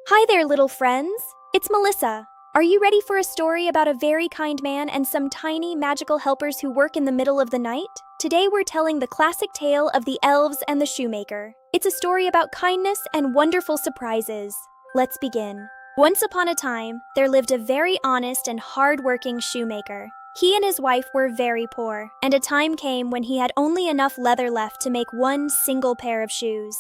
Hi there, little friends. It's Melissa. Are you ready for a story about a very kind man and some tiny magical helpers who work in the middle of the night? Today we're telling the classic tale of the Elves and the Shoemaker. It's a story about kindness and wonderful surprises. Let's begin. Once upon a time, there lived a very honest and hard-working shoemaker. He and his wife were very poor, and a time came when he had only enough leather left to make one single pair of shoes.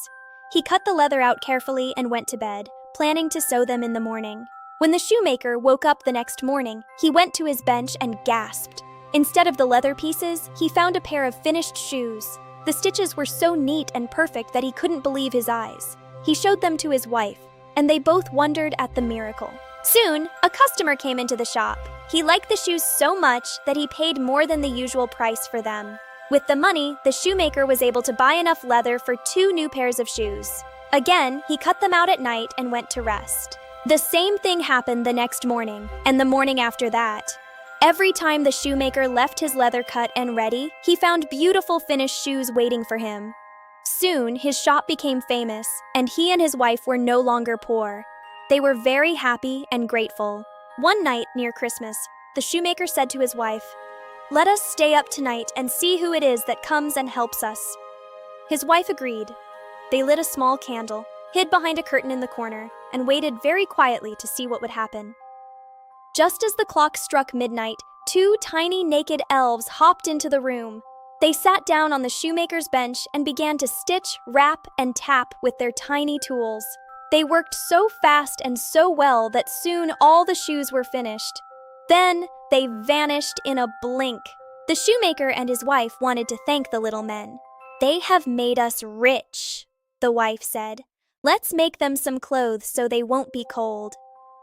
He cut the leather out carefully and went to bed, planning to sew them in the morning. When the shoemaker woke up the next morning, he went to his bench and gasped. Instead of the leather pieces, he found a pair of finished shoes. The stitches were so neat and perfect that he couldn't believe his eyes. He showed them to his wife, and they both wondered at the miracle. Soon, a customer came into the shop. He liked the shoes so much that he paid more than the usual price for them. With the money, the shoemaker was able to buy enough leather for 2 new pairs of shoes. Again, he cut them out at night and went to rest. The same thing happened the next morning, and the morning after that. Every time the shoemaker left his leather cut and ready, he found beautiful finished shoes waiting for him. Soon, his shop became famous, and he and his wife were no longer poor. They were very happy and grateful. One night, near Christmas, the shoemaker said to his wife, "Let us stay up tonight and see who it is that comes and helps us." His wife agreed. They lit a small candle, hid behind a curtain in the corner, and waited very quietly to see what would happen. Just as the clock struck midnight, 2 tiny naked elves hopped into the room. They sat down on the shoemaker's bench and began to stitch, wrap, and tap with their tiny tools. They worked so fast and so well that soon all the shoes were finished. Then they vanished in a blink. The shoemaker and his wife wanted to thank the little men. "They have made us rich," the wife said. "Let's make them some clothes so they won't be cold."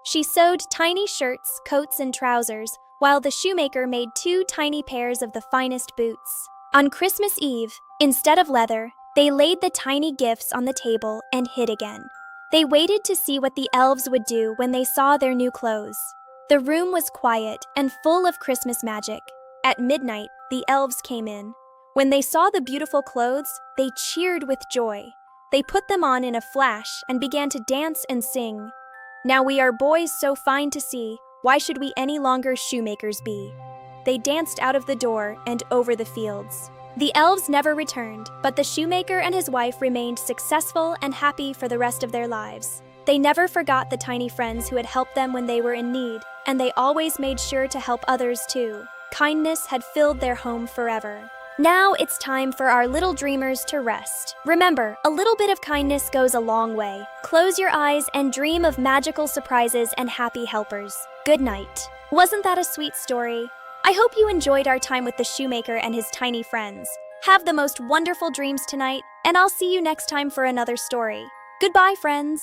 She sewed tiny shirts, coats, and trousers, while the shoemaker made 2 tiny pairs of the finest boots. On Christmas Eve, instead of leather, they laid the tiny gifts on the table and hid again. They waited to see what the elves would do when they saw their new clothes. The room was quiet and full of Christmas magic. At midnight, the elves came in. When they saw the beautiful clothes, they cheered with joy. They put them on in a flash and began to dance and sing. "Now we are boys so fine to see, why should we any longer shoemakers be?" They danced out of the door and over the fields. The elves never returned, but the shoemaker and his wife remained successful and happy for the rest of their lives. They never forgot the tiny friends who had helped them when they were in need, and they always made sure to help others too. Kindness had filled their home forever. Now it's time for our little dreamers to rest. Remember, a little bit of kindness goes a long way. Close your eyes and dream of magical surprises and happy helpers. Good night. Wasn't that a sweet story? I hope you enjoyed our time with the shoemaker and his tiny friends. Have the most wonderful dreams tonight, and I'll see you next time for another story. Goodbye, friends.